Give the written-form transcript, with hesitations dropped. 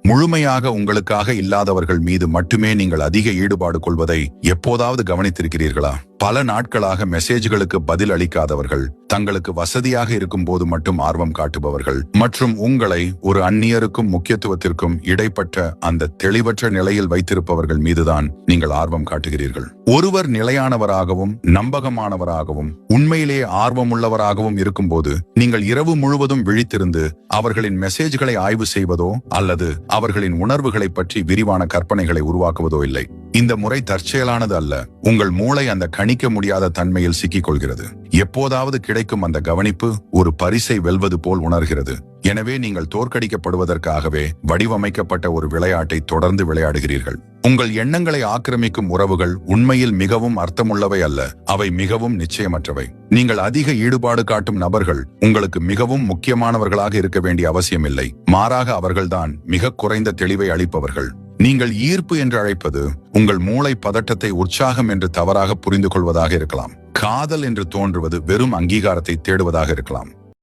முழுமையாக உங்களுக்காக இல்லாதவர்கள் மீது மட்டுமே நீங்கள் அதிக ஈடுபாடு கொள்வதை எப்போதாவது கவனித்திருக்கிறீர்களா? பல நாட்களாக மெசேஜ்களுக்கு பதில் அளிக்காதவர்கள், தங்களுக்கு வசதியாக இருக்கும் போது மட்டும் ஆர்வம் காட்டுபவர்கள் மற்றும் உங்களை ஒரு அந்நியருக்கும் முக்கியத்துவத்திற்கும் இடைப்பட்ட அந்த தெளிவற்ற நிலையில் வைத்திருப்பவர்கள் மீதுதான் நீங்கள் ஆர்வம் காட்டுகிறீர்கள். ஒருவர் நிலையானவராகவும் நம்பகமானவராகவும் உண்மையிலேயே ஆர்வமுள்ளவராகவும் இருக்கும்போது நீங்கள் இரவு முழுவதும் விழித்திருந்து அவர்களின் மெசேஜ்களை ஆய்வு செய்வதோ அல்லது அவர்களின் உணர்வுகளை பற்றி விரிவான கற்பனைகளை உருவாக்குவதோ இல்லை. இந்த முறை தற்செயலானது அல்ல. உங்கள் மூளை அந்த கணிக்க முடியாத தன்மையில் சிக்கிக் கொள்கிறது. எப்போதாவது கிடைக்கும் அந்த கவனிப்பு ஒரு பரிசை வெல்வது போல் உணர்கிறது. எனவே நீங்கள் தோற்கடிக்கப்படுவதற்காகவே வடிவமைக்கப்பட்ட ஒரு விளையாட்டை தொடர்ந்து விளையாடுகிறீர்கள். உங்கள் எண்ணங்களை ஆக்கிரமிக்கும் உறவுகள் உண்மையில் மிகவும் அர்த்தமுள்ளவை அல்ல, அவை மிகவும் நிச்சயமற்றவை. நீங்கள் அதிக ஈடுபாடு காட்டும் நபர்கள் உங்களுக்கு மிகவும் முக்கியமானவர்களாக இருக்க வேண்டிய அவசியமில்லை. மாறாக அவர்கள்தான் மிக குறைந்த தெளிவை அளிப்பவர்கள். நீங்கள் ஈர்ப்பு என்று அழைப்பது உங்கள் மூளை பதட்டத்தை உற்சாகம் என்று தவறாக புரிந்து கொள்வதாக இருக்கலாம். காதல் என்று தோன்றுவது வெறும் அங்கீகாரத்தை தேடுவதாக இருக்கலாம்.